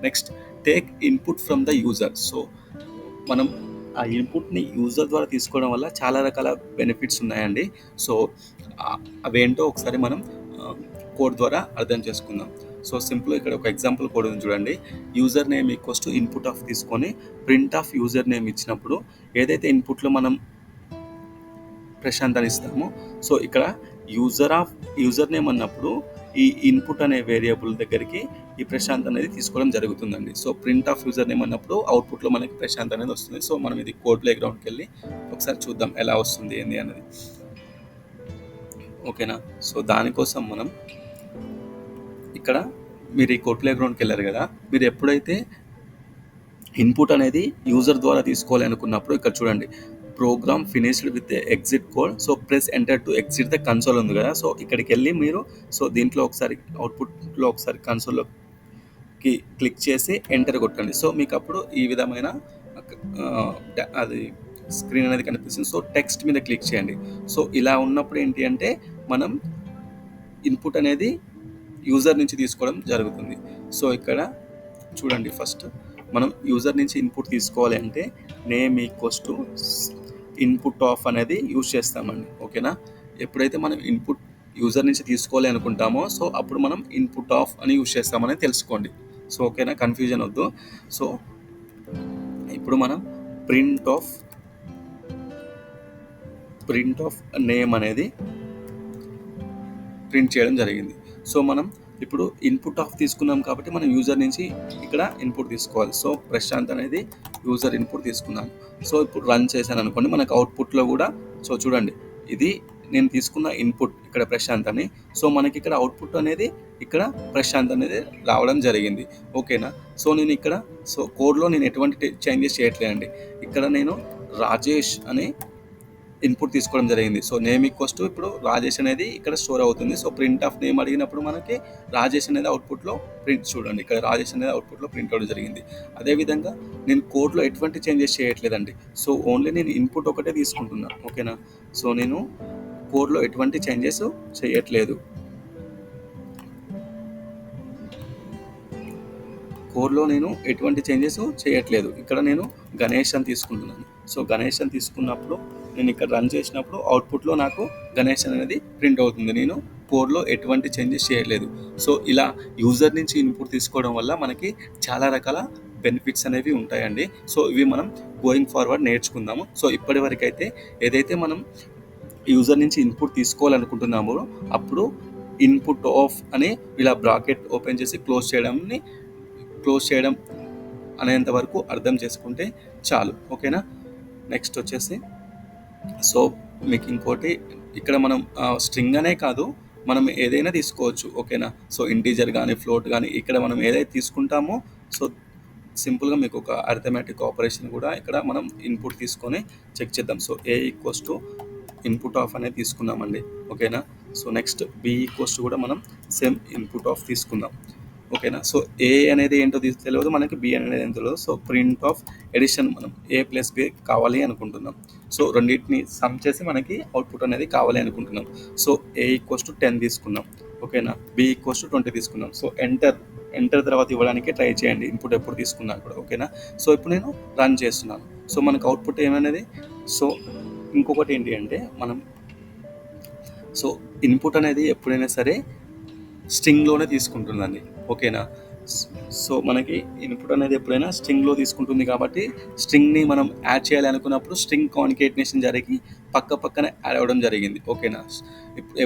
Next take input from the user. So మనం ఆ ఇన్పుట్ని user ద్వారా తీసుకోవడం వల్ల చాలా రకాల బెనిఫిట్స్ ఉన్నాయండి. సో అవేంటో ఒకసారి మనం కోడ్ ద్వారా అర్థం చేసుకుందాం. సో సింపుల్ ఇక్కడ ఒక ఎగ్జాంపుల్ కోడ్ ఉంది చూడండి. User name equals to input of తీసుకొని ప్రింట్ ఆఫ్ యూజర్ నేమ్ ఇచ్చినప్పుడు ఏదైతే ఇన్పుట్లో మనం ప్రశాంత్ అని ఇస్తామో, సో ఇక్కడ యూజర్ నేమ్ అన్నప్పుడు ఈ ఇన్పుట్ అనే వేరియబుల్ దగ్గరికి ఈ ప్రశాంత్ అనేది తీసుకోవడం జరుగుతుందండి. So print of user name అన్నప్పుడు అవుట్పుట్లో మనకి ప్రశాంత్ అనేది వస్తుంది. సో మనం ఇది కోడ్ ప్లే గ్రౌండ్కి వెళ్ళి ఒకసారి చూద్దాం ఎలా వస్తుంది ఏంది అనేది. ఓకేనా. సో దానికోసం మనం ఇక్కడ మీరు ఈ కోడ్ ప్లే గ్రౌండ్కి వెళ్ళారు కదా, మీరు ఎప్పుడైతే ఇన్పుట్ అనేది యూజర్ ద్వారా తీసుకోవాలి అనుకున్నప్పుడు ఇక్కడ చూడండి, program finished with exit code. So press enter to exit the console ఉంది కదా, సో ఇక్కడికి వెళ్ళి మీరు సో దీంట్లో ఒకసారి అవుట్పుట్లో ఒకసారి కన్సోల్లోకి క్లిక్ చేసి ఎంటర్ కొట్టండి. సో మీకు అప్పుడు ఈ విధమైన అది స్క్రీన్ అనేది కనిపిస్తుంది. సో టెక్స్ట్ మీద క్లిక్ చేయండి. సో ఇలా ఉన్నప్పుడు ఏంటి అంటే మనం ఇన్పుట్ అనేది యూజర్ నుంచి తీసుకోవడం జరుగుతుంది. సో ఇక్కడ చూడండి, ఫస్ట్ మనం యూజర్ నుంచి ఇన్పుట్ తీసుకోవాలి అంటే name equals to input of అనేది యూజ్ చేస్తామండి. ఓకేనా. ఎప్పుడైతే మనం ఇన్పుట్ యూజర్ నుంచి తీసుకోవాలి అనుకుంటామో సో అప్పుడు మనం ఇన్పుట్ ఆఫ్ అని యూజ్ చేస్తామని తెలుసుకోండి. సో ఓకేనా, కన్ఫ్యూజన్ వద్దు. సో ఇప్పుడు మనం ప్రింట్ ఆఫ్ నేమ్ అనేది ప్రింట్ చేయడం జరిగింది. సో మనం ఇప్పుడు ఇన్పుట్ ఆఫ్ తీసుకున్నాం కాబట్టి మనం యూజర్ నుంచి ఇక్కడ ఇన్పుట్ తీసుకోవాలి. సో ప్రశాంత్ అనేది యూజర్ ఇన్పుట్ తీసుకున్నాను. సో ఇప్పుడు రన్ చేశాను అనుకోండి, మనకు అవుట్పుట్లో కూడా సో చూడండి, ఇది నేను తీసుకున్న ఇన్పుట్ ఇక్కడ ప్రశాంత్ అని. సో మనకి ఇక్కడ అవుట్పుట్ అనేది ఇక్కడ ప్రశాంత్ అనేది రావడం జరిగింది. ఓకేనా. సో నేను ఇక్కడ సో కోడ్లో నేను ఎటువంటి చేంజెస్ చేయట్లేదండి. ఇక్కడ నేను రాజేష్ అని ఇన్పుట్ తీసుకోవడం జరిగింది. సో నేమ్ ఈక్వల్స్ టు ఇప్పుడు రాజేష్ అనేది ఇక్కడ స్టోర్ అవుతుంది. సో ప్రింట్ ఆఫ్ నేమ్ అడిగినప్పుడు మనకి రాజేష్ అనేది అవుట్పుట్లో ప్రింట్, చూడండి ఇక్కడ రాజేష్ అనేది అవుట్పుట్లో ప్రింట్ అవ్వడం జరిగింది. అదేవిధంగా నేను కోడ్లో ఎటువంటి చేంజెస్ చేయట్లేదండి. సో ఓన్లీ నేను ఇన్పుట్ ఒకటే తీసుకుంటున్నా. ఓకేనా. సో నేను కోడ్లో ఎటువంటి చేంజెస్ చేయట్లేదు. కోడ్లో నేను ఎటువంటి చేంజెస్ చేయట్లేదు. ఇక్కడ నేను గణేష్ అని తీసుకుంటున్నాను. సో గణేష్ అని తీసుకున్నప్పుడు నేను ఇక్కడ రన్ చేసినప్పుడు అవుట్పుట్లో నాకు గణేష్ అనేది ప్రింట్ అవుతుంది. నేను కోడ్లో ఎటువంటి చేంజెస్ చేయలేదు. సో ఇలా యూజర్ నుంచి ఇన్పుట్ తీసుకోవడం వల్ల మనకి చాలా రకాల బెనిఫిట్స్ అనేవి ఉంటాయండి. సో ఇవి మనం గోయింగ్ ఫార్వర్డ్ నేర్చుకుందాము. సో ఇప్పటి వరకు అయితే ఏదైతే మనం యూజర్ నుంచి ఇన్పుట్ తీసుకోవాలనుకుంటున్నామో అప్పుడు ఇన్పుట్ ఆఫ్ అని ఇలా బ్రాకెట్ ఓపెన్ చేసి క్లోజ్ చేయడం అనేంత వరకు అర్థం చేసుకుంటే చాలు. ఓకేనా. నెక్స్ట్ వచ్చేసి సో మీకు ఇంకోటి, ఇక్కడ మనం స్ట్రింగ్ అనే కాదు, మనం ఏదైనా తీసుకోవచ్చు. ఓకేనా. సో ఇంటీజర్ కానీ ఫ్లోట్ కానీ ఇక్కడ మనం ఏదైతే తీసుకుంటామో సో సింపుల్గా మీకు ఒక అర్థమెటిక్ ఆపరేషన్ కూడా ఇక్కడ మనం ఇన్పుట్ తీసుకొని చెక్ చేద్దాం. So A equals to input of అనేది తీసుకున్నామండి. ఓకేనా. So next B equals to కూడా మనం సేమ్ ఇన్పుట్ ఆఫ్ తీసుకుందాం. ఓకేనా. సో ఏ అనేది ఏంటో తెలియదు మనకి, బి అనేది ఏంటో తెలియదు. సో ప్రింట్ ఆఫ్ ఎడిషన్ మనం ఏ ప్లస్ బి కావాలి అనుకుంటున్నాం. సో రెండింటిని సమ్ చేసి మనకి అవుట్పుట్ అనేది కావాలి అనుకుంటున్నాం. సో ఏ ఈక్వల్స్ టు 10 తీసుకున్నాం. ఓకేనా. బి ఈక్వల్స్ టు 20 తీసుకున్నాం. సో ఎంటర్ తర్వాత ఇవ్వడానికి ట్రై చేయండి ఇన్పుట్ ఎప్పుడు తీసుకున్నా కూడా. ఓకేనా. సో ఇప్పుడు నేను రన్ చేస్తున్నాను. సో మనకు అవుట్పుట్ ఏమనేది, సో ఇంకొకటి ఏంటి అంటే మనం సో ఇన్పుట్ అనేది ఎప్పుడైనా సరే స్ట్రింగ్లోనే తీసుకుంటుందండి. ఓకేనా. సో మనకి ఇన్పుట్ అనేది ఎప్పుడైనా స్ట్రింగ్లో తీసుకుంటుంది కాబట్టి స్ట్రింగ్ని మనం యాడ్ చేయాలి అనుకున్నప్పుడు స్ట్రింగ్ కాన్కేటినేషన్ జరిగి పక్కనే యాడ్ అవ్వడం జరిగింది. ఓకేనా.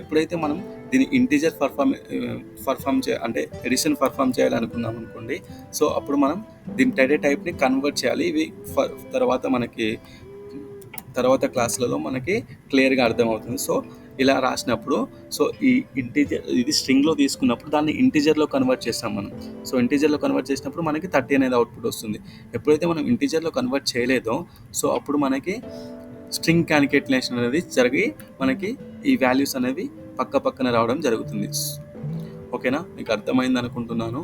ఎప్పుడైతే మనం దీన్ని ఇంటీజర్ అంటే ఎడిషన్ పర్ఫామ్ చేయాలనుకున్నాం అనుకోండి, సో అప్పుడు మనం దీని డేటా టైప్ని కన్వర్ట్ చేయాలి. ఇవి తర్వాత క్లాసులలో మనకి క్లియర్గా అర్థమవుతుంది. సో ఇలా రాసినప్పుడు సో ఈ ఇంటీజర్ ఇది స్ట్రింగ్లో తీసుకున్నప్పుడు దాన్ని ఇంటీజర్లో కన్వర్ట్ చేస్తాం మనం. సో ఇంటీజర్లో కన్వర్ట్ చేసినప్పుడు మనకి 30 అనేది అవుట్పుట్ వస్తుంది. ఎప్పుడైతే మనం ఇంటీజర్లో కన్వర్ట్ చేయలేదో సో అప్పుడు మనకి స్ట్రింగ్ కాన్కేటినేషన్ అనేది జరిగి మనకి ఈ వాల్యూస్ అనేవి పక్కన రావడం జరుగుతుంది. ఓకేనా. మీకు అర్థమైంది అనుకుంటున్నాను.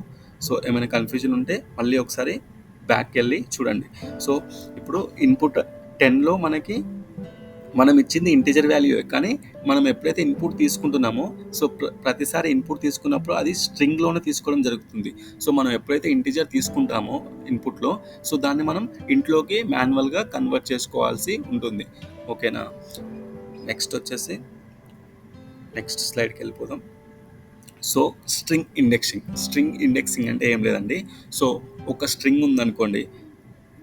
సో ఏమైనా కన్ఫ్యూజన్ ఉంటే మళ్ళీ ఒకసారి బ్యాక్ వెళ్ళి చూడండి. సో ఇప్పుడు ఇన్పుట్ 10లో మనకి మనం ఇచ్చింది ఇంటిజర్ వాల్యూ, కానీ మనం ఎప్పుడైతే ఇన్పుట్ తీసుకుంటున్నామో సో ప్రతిసారి ఇన్పుట్ తీసుకున్నప్పుడు అది స్ట్రింగ్లోనే తీసుకోవడం జరుగుతుంది. సో మనం ఎప్పుడైతే ఇంటిజర్ తీసుకుంటామో ఇన్పుట్లో, సో దాన్ని మనం ఇంట్లోకి మాన్యువల్గా కన్వర్ట్ చేసుకోవాల్సి ఉంటుంది. ఓకేనా. నెక్స్ట్ స్లైడ్కి వెళ్ళిపోదాం. సో స్ట్రింగ్ ఇండెక్సింగ్ అంటే ఏం లేదండి. సో ఒక స్ట్రింగ్ ఉందనుకోండి.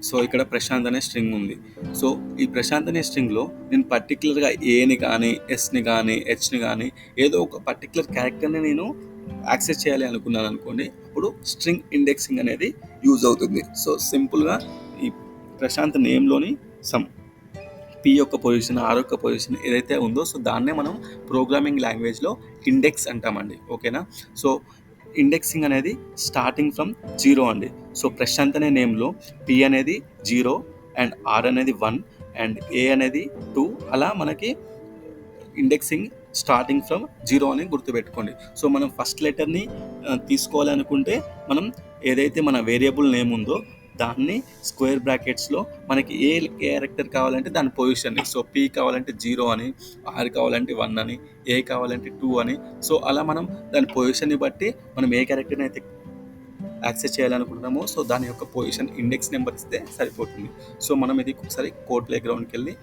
సో ఇక్కడ ప్రశాంత్ అనే స్ట్రింగ్ ఉంది. సో ఈ ప్రశాంత్ అనే స్ట్రింగ్లో నేను పర్టికులర్గా ఏని కానీ ఎస్ని కానీ హెచ్ని కానీ ఏదో ఒక పర్టికులర్ క్యారెక్టర్ని నేను యాక్సెస్ చేయాలి అనుకున్నాను అనుకోండి, అప్పుడు స్ట్రింగ్ ఇండెక్సింగ్ అనేది యూజ్ అవుతుంది. సో సింపుల్గా ఈ ప్రశాంత్ నేమ్లోని సమ్ పి యొక్క పొజిషన్, ఆర్ యొక్క పొజిషన్ ఏదైతే ఉందో సో దాన్నే మనం ప్రోగ్రామింగ్ లాంగ్వేజ్లో ఇండెక్స్ అంటామండి. ఓకేనా. సో ఇండెక్సింగ్ అనేది స్టార్టింగ్ ఫ్రమ్ 0 అండి. సో ప్రశాంత్ అనే నేమ్లో పి అనేది 0 అండ్ ఆర్ అనేది 1 అండ్ ఏ అనేది 2, అలా మనకి ఇండెక్సింగ్ స్టార్టింగ్ ఫ్రమ్ 0 అని గుర్తుపెట్టుకోండి. సో మనం ఫస్ట్ లెటర్ని తీసుకోవాలనుకుంటే మనం ఏదైతే మన వేరియబుల్ నేమ్ ఉందో దాన్ని స్క్వేర్ బ్రాకెట్స్లో మనకి ఏ క్యారెక్టర్ కావాలంటే దాని పొజిషన్ని, సో పి కావాలంటే 0 అని, ఆర్ కావాలంటే 1 అని, ఏ కావాలంటే 2 అని, సో అలా మనం దాని పొజిషన్ని బట్టి మనం ఏ క్యారెక్టర్ని అయితే యాక్సెస్ చేయాలనుకుంటున్నామో సో దాని యొక్క పొజిషన్ ఇండెక్స్ నెంబర్ ఇస్తే సరిపోతుంది. సో మనం ఇది ఒకసారి కోడ్ ప్లే గ్రౌండ్కి వెళ్ళి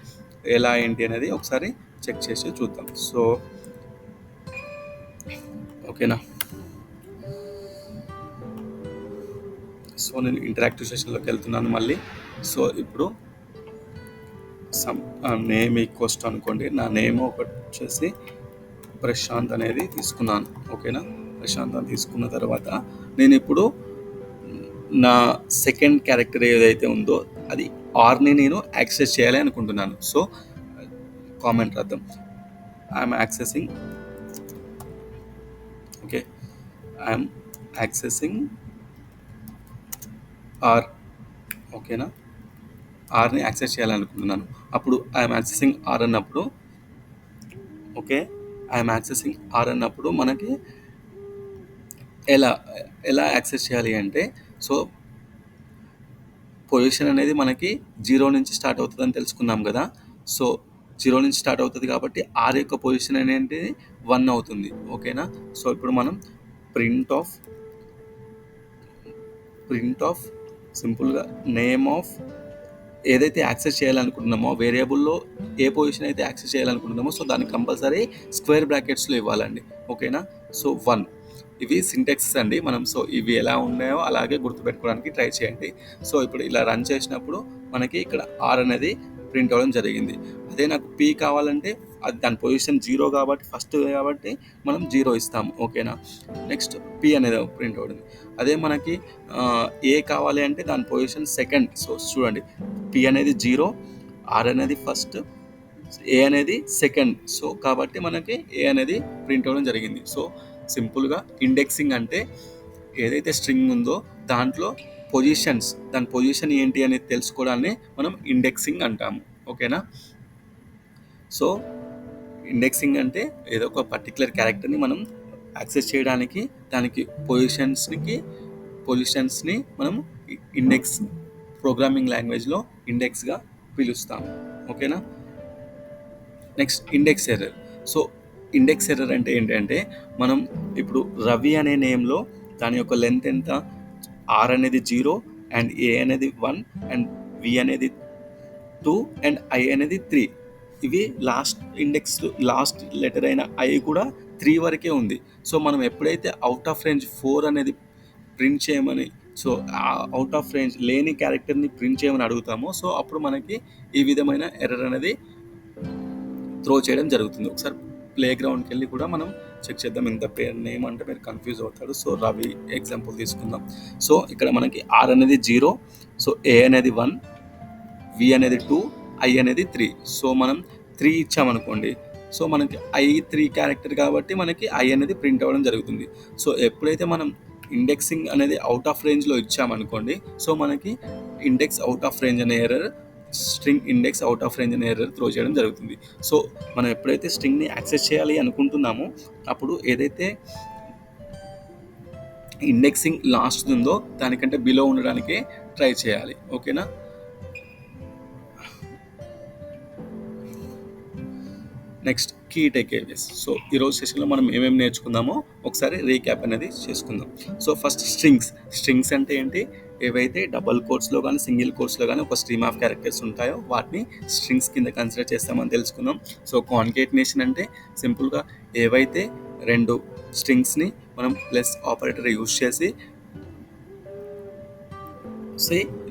ఎలా ఏంటి అనేది ఒకసారి చెక్ చేసి చూద్దాం. సో ఓకేనా. సో నేను ఇంటరాక్టివ్ సెషన్లోకి వెళ్తున్నాను మళ్ళీ. సో ఇప్పుడు నేమ్ ఈక్వల్స్ అనుకోండి, నా నేమ్ ఒకటి వచ్చేసి ప్రశాంత్ అనేది తీసుకున్నాను. ఓకేనా. ప్రశాంత్ అని తీసుకున్న తర్వాత నేను ఇప్పుడు నా సెకండ్ క్యారెక్టర్ ఏదైతే ఉందో అది ఆర్ని నేను యాక్సెస్ చేయాలి అనుకుంటున్నాను. సో కామెంట్ రాద్దాం. I'm accessing R. ఓకేనా. ఆర్ని యాక్సెస్ చేయాలనుకుంటున్నాను. అప్పుడు ఐఎమ్ యాక్సెసింగ్ ఆర్ అన్నప్పుడు మనకి ఎలా యాక్సెస్ చేయాలి అంటే, సో పొజిషన్ అనేది మనకి 0 నుంచి స్టార్ట్ అవుతుందని తెలుసుకున్నాం కదా. సో 0 నుంచి స్టార్ట్ అవుతుంది కాబట్టి ఆర్ యొక్క పొజిషన్ అనేది 1 అవుతుంది. ఓకేనా. సో ఇప్పుడు మనం ప్రింట్ ఆఫ్ సింపుల్గా నేమ్ ఆఫ్ ఏదైతే యాక్సెస్ చేయాలనుకుంటున్నామో వేరియబుల్లో ఏ పొజిషన్ అయితే యాక్సెస్ చేయాలనుకుంటున్నామో సో దానికి కంపల్సరీ స్క్వేర్ బ్రాకెట్స్లో ఇవ్వాలండి. ఓకేనా. సో 1 ఇవి సింటాక్సెస్ అండి. మనం సో ఇవి ఎలా ఉన్నాయో అలాగే గుర్తుపెట్టుకోవడానికి ట్రై చేయండి. సో ఇప్పుడు ఇలా రన్ చేసినప్పుడు మనకి ఇక్కడ ఆర్ అనేది ప్రింట్ అవ్వడం జరిగింది. అదే నాకు పి కావాలంటే అది దాని పొజిషన్ 0 కాబట్టి ఫస్ట్ కాబట్టి మనం 0 ఇస్తాము. ఓకేనా. నెక్స్ట్ పి అనేది ప్రింట్ అవుతుంది. అదే మనకి ఏ కావాలి అంటే దాని పొజిషన్ సెకండ్. సో చూడండి, పి అనేది 0, ఆర్ అనేది ఫస్ట్, ఏ అనేది సెకండ్. సో కాబట్టి మనకి ఏ అనేది ప్రింట్ అవ్వడం జరిగింది. సో సింపుల్గా ఇండెక్సింగ్ అంటే ఏదైతే స్ట్రింగ్ ఉందో దాంట్లో దాని పొజిషన్ ఏంటి అనేది తెలుసుకోవడాన్ని మనం ఇండెక్సింగ్ అంటాము. ఓకేనా. సో ఇండెక్సింగ్ అంటే ఏదో ఒక పర్టికులర్ క్యారెక్టర్ని మనం యాక్సెస్ చేయడానికి దానికి పొజిషన్స్ని మనం ఇండెక్స్ ప్రోగ్రామింగ్ లాంగ్వేజ్లో ఇండెక్స్గా పిలుస్తాము. ఓకేనా. Next index error. So index error అంటే ఏంటంటే మనం ఇప్పుడు రవి అనే నేమ్లో దాని యొక్క లెంత్ ఎంత, ఆర్ అనేది 0 అండ్ ఏ అనేది 1 అండ్ వి అనేది 2 అండ్ ఐ అనేది 3. ఇవి లాస్ట్ లెటర్ అయిన ఐ కూడా 3 వరకే ఉంది. సో మనం ఎప్పుడైతే అవుట్ ఆఫ్ రేంజ్ 4 అనేది ప్రింట్ చేయమని, సో అవుట్ ఆఫ్ రేంజ్ లేని క్యారెక్టర్ని ప్రింట్ చేయమని అడుగుతామో సో అప్పుడు మనకి ఈ విధమైన ఎర్రర్ అనేది త్రో చేయడం జరుగుతుంది. ఒకసారి ప్లే గ్రౌండ్కి వెళ్ళి కూడా మనం చెక్ చేద్దాం. ఇంత పేరు నేమ్ అంటే మీరు కన్ఫ్యూజ్ అవుతాడు. సో రవి ఎగ్జాంపుల్ తీసుకుందాం. సో ఇక్కడ మనకి ఆర్ అనేది 0, సో ఏ అనేది 1, వి అనేది 2, ఐ అనేది 3. సో మనం 3 ఇచ్చామనుకోండి, సో మనకి ఐ 3 క్యారెక్టర్ కాబట్టి మనకి ఐ అనేది ప్రింట్ అవ్వడం జరుగుతుంది. సో ఎప్పుడైతే మనం ఇండెక్సింగ్ అనేది అవుట్ ఆఫ్ రేంజ్లో ఇచ్చామనుకోండి, సో మనకి ఇండెక్స్ అవుట్ ఆఫ్ రేంజ్ అనే error, string index out of range అనే ఎర్రర్ త్రో చేయడం జరుగుతుంది. సో మనం ఎప్పుడైతే స్ట్రింగ్ని యాక్సెస్ చేయాలి అనుకుంటున్నామో అప్పుడు ఏదైతే ఇండెక్సింగ్ లాస్ట్ ఉందో దానికంటే బిలో ఉండడానికే ట్రై చేయాలి. ఓకేనా. Next key టేకేవేస్. సో ఈరోజు సెషన్లో మనం ఏమేమి నేర్చుకుందామో ఒకసారి రీక్యాప్ అనేది చేసుకుందాం. సో ఫస్ట్ స్ట్రింగ్స్ అంటే ఏంటి? ఏవైతే డబల్ కోట్స్లో కానీ సింగిల్ కోట్స్లో కానీ ఒక స్ట్రీమ్ ఆఫ్ క్యారెక్టర్స్ ఉంటాయో వాటిని స్ట్రింగ్స్ కింద కన్సిడర్ చేస్తామని తెలుసుకుందాం. సో కాన్కేటినేషన్ అంటే సింపుల్గా ఏవైతే రెండు స్ట్రింగ్స్ని మనం ప్లస్ ఆపరేటర్ యూజ్ చేసి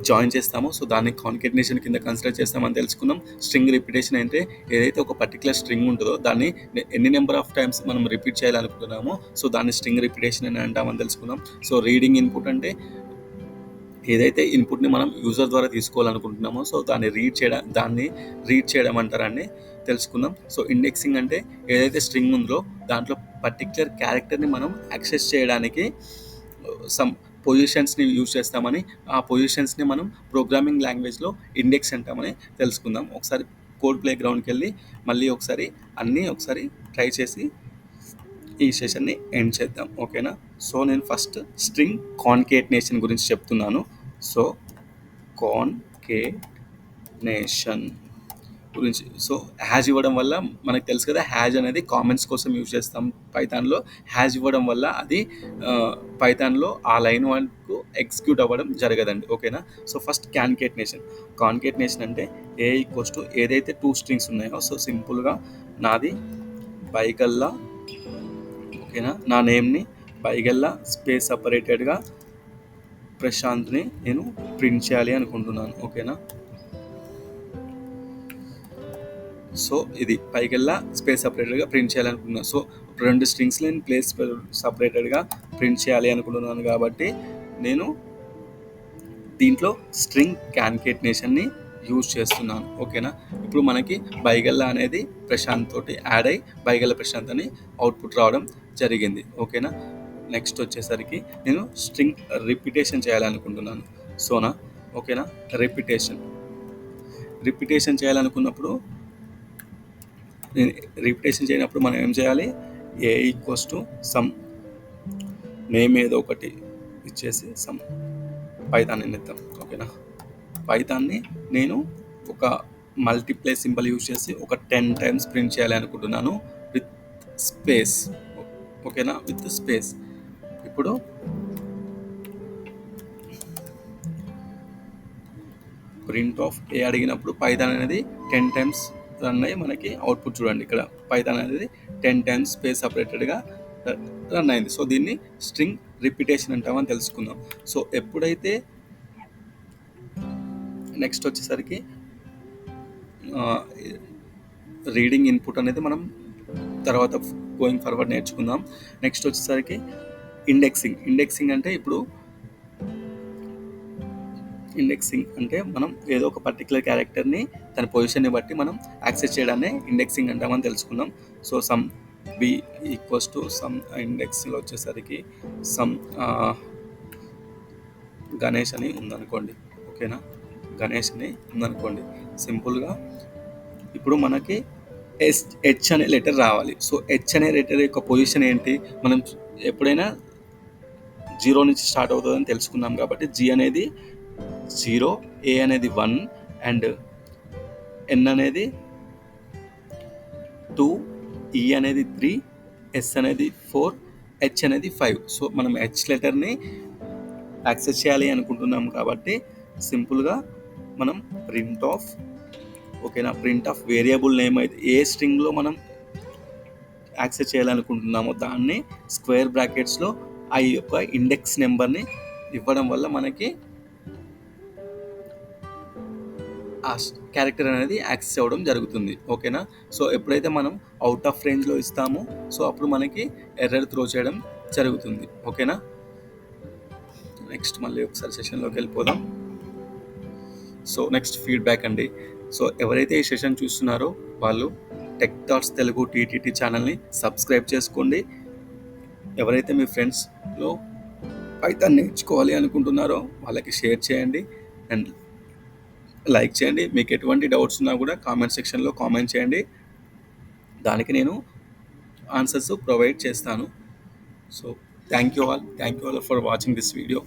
జాయిన్ చేస్తాము. సో దాన్ని కాన్కేటినేషన్ కింద కన్సిడర్ చేస్తామని తెలుసుకున్నాం. స్ట్రింగ్ రిపీటేషన్ అంటే ఏదైతే ఒక పర్టికులర్ స్ట్రింగ్ ఉంటుందో దాన్ని ఎన్ని నెంబర్ ఆఫ్ టైమ్స్ మనం రిపీట్ చేయాలనుకుంటున్నామో సో దాన్ని స్ట్రింగ్ రిపీటేషన్ అని అంటామని తెలుసుకున్నాం. సో రీడింగ్ ఇన్పుట్ అంటే ఏదైతే ఇన్పుట్ని మనం యూజర్ ద్వారా తీసుకోవాలనుకుంటున్నామో సో దాన్ని రీడ్ చేయడం అంటారని తెలుసుకుందాం. సో ఇండెక్సింగ్ అంటే ఏదైతే స్ట్రింగ్ ఉందో దాంట్లో పర్టికులర్ క్యారెక్టర్ని మనం యాక్సెస్ చేయడానికి సమ్ పొజిషన్స్ని యూజ్ చేస్తామని, ఆ పొజిషన్స్ని మనం ప్రోగ్రామింగ్ లాంగ్వేజ్లో ఇండెక్స్ అంటామని తెలుసుకుందాం. ఒకసారి కోడ్ ప్లే గ్రౌండ్కి వెళ్ళి మళ్ళీ ఒకసారి ట్రై చేసి ఈ సెషన్ని ఎండ్ చేద్దాం. ఓకేనా? సో నేను ఫస్ట్ స్ట్రింగ్ కాన్కేటినేషన్ గురించి చెప్తున్నాను. సో కాన్కేటినేషన్ గురించి సో హ్యాష్ ఇవ్వడం వల్ల మనకు తెలుసు కదా, హ్యాష్ అనేది కామెంట్స్ కోసం యూజ్ చేస్తాం పైథాన్లో. హ్యాష్ ఇవ్వడం వల్ల అది పైథాన్లో ఆ లైన్ వరకు ఎగ్జిక్యూట్ అవ్వడం జరగదండి. ఓకేనా? సో ఫస్ట్ కాన్కేటినేషన్ అంటే ఏదైతే 2 స్ట్రింగ్స్ ఉన్నాయో సో సింపుల్గా నాది బైగల్లా, ఓకేనా, నా నేమ్ని బైగల్లా స్పేస్ సపరేటెడ్గా ప్రశాంత్ని నేను ప్రింట్ చేయాలి అనుకుంటున్నాను. ఓకేనా? సో ఇది పైకెల్లా స్పేస్ సపరేటెడ్గా ప్రింట్ చేయాలనుకుంటున్నాను. సో 2 స్ట్రింగ్స్ నేను ప్లేస్ సపరేటెడ్గా ప్రింట్ చేయాలి అనుకుంటున్నాను కాబట్టి నేను దీంట్లో స్ట్రింగ్ కాన్కేటినేషన్ని యూజ్ చేస్తున్నాను. ఓకేనా? ఇప్పుడు మనకి బైగల్లా అనేది ప్రశాంత్ తోటి యాడ్ అయ్యి బైగల్లా ప్రశాంత్ అని అవుట్పుట్ రావడం జరిగింది. ఓకేనా? నెక్స్ట్ వచ్చేసరికి నేను స్ట్రింగ్ రిపీటేషన్ చేయాలనుకుంటున్నాను. సోనా ఓకేనా? రిపీటేషన్ చేయాలనుకున్నప్పుడు రిపీటేషన్ చేయనప్పుడు మనం ఏం చేయాలి? ఏ ఈక్వల్స్ టు సమ్ నేమ్ ఏదో ఒకటి ఇచ్చేసి సమ్ పైథాన్ నిద్దాం. ఓకేనా? పైథాన్ని నేను ఒక మల్టిప్లై సింబల్ యూజ్ చేసి ఒక 10 టైమ్స్ ప్రింట్ చేయాలి అనుకుంటున్నాను విత్ స్పేస్. ఓకేనా? With space. ఇప్పుడు ప్రింట్ ఆఫ్ ఏ అడిగినప్పుడు పైథాన్ అనేది 10 టైమ్స్ రన్ అయ్యి మనకి అవుట్పుట్ చూడండి. ఇక్కడ పైథాన్ అనేది 10 టైమ్స్ స్పేస్ సపరేటెడ్గా రన్ అయింది. సో దీన్ని స్ట్రింగ్ రిపీటేషన్ అంటామని తెలుసుకుందాం. సో ఎప్పుడైతే నెక్స్ట్ వచ్చేసరికి రీడింగ్ ఇన్పుట్ అనేది మనం తర్వాత గోయింగ్ ఫార్వర్డ్ నేర్చుకుందాం. నెక్స్ట్ వచ్చేసరికి ఇండెక్సింగ్ అంటే ఇప్పుడు మనం ఏదో ఒక పర్టికులర్ క్యారెక్టర్ని తన పొజిషన్ని బట్టి మనం యాక్సెస్ చేయడాన్ని ఇండెక్సింగ్ అంటామని తెలుసుకుందాం. So sum B equals to sum ఇండెక్స్లో వచ్చేసరికి సమ్ గణేష్ అని ఉందనుకోండి. ఓకేనా? గణేష్ అని ఉందనుకోండి. సింపుల్గా ఇప్పుడు మనకి హెచ్ అనే లెటర్ రావాలి. సో హెచ్ అనే లెటర్ యొక్క పొజిషన్ ఏంటి? మనం ఎప్పుడైనా 0 నుంచి స్టార్ట్ అవుతుందని తెలుసుకున్నాం కాబట్టి జి అనేది 0, ఏ అనేది 1 అండ్ ఎన్ అనేది 2, ఈ అనేది 3, ఎస్ అనేది 4, హెచ్ అనేది 5. సో మనం హెచ్ లెటర్ని యాక్సెస్ చేయాలి అనుకుంటున్నాం కాబట్టి సింపుల్గా మనం ప్రింట్ ఆఫ్ వేరియబుల్ నేమ్ అయితే ఏ స్ట్రింగ్లో మనం యాక్సెస్ చేయాలనుకుంటున్నామో దాన్ని స్క్వేర్ బ్రాకెట్స్లో ఆ యొక్క ఇండెక్స్ నెంబర్ని ఇవ్వడం వల్ల మనకి ఆ క్యారెక్టర్ అనేది యాక్సెస్ అవ్వడం జరుగుతుంది. ఓకేనా? సో ఎప్పుడైతే మనం అవుట్ ఆఫ్ రేంజ్లో ఇస్తామో సో అప్పుడు మనకి ఎర్రర్ త్రో చేయడం జరుగుతుంది. ఓకేనా? నెక్స్ట్ మళ్ళీ ఒకసారి సెషన్లోకి వెళ్ళిపోదాం. సో నెక్స్ట్ ఫీడ్బ్యాక్ అండి. సో ఎవరైతే ఈ సెషన్ చూస్తున్నారో వాళ్ళు టెక్ థాట్స్ తెలుగు టీటీటీ ఛానల్ని సబ్స్క్రైబ్ చేసుకోండి. ఎవరైతే మీ ఫ్రెండ్స్లో పైథాన్ నేర్చుకోవాలి అనుకుంటున్నారో వాళ్ళకి షేర్ చేయండి అండ్ లైక్ చేయండి. మీకు ఎటువంటి డౌట్స్ ఉన్నా కూడా కామెంట్ సెక్షన్లో కామెంట్ చేయండి. దానికి నేను ఆన్సర్స్ ప్రొవైడ్ చేస్తాను. So thank you all for watching this video.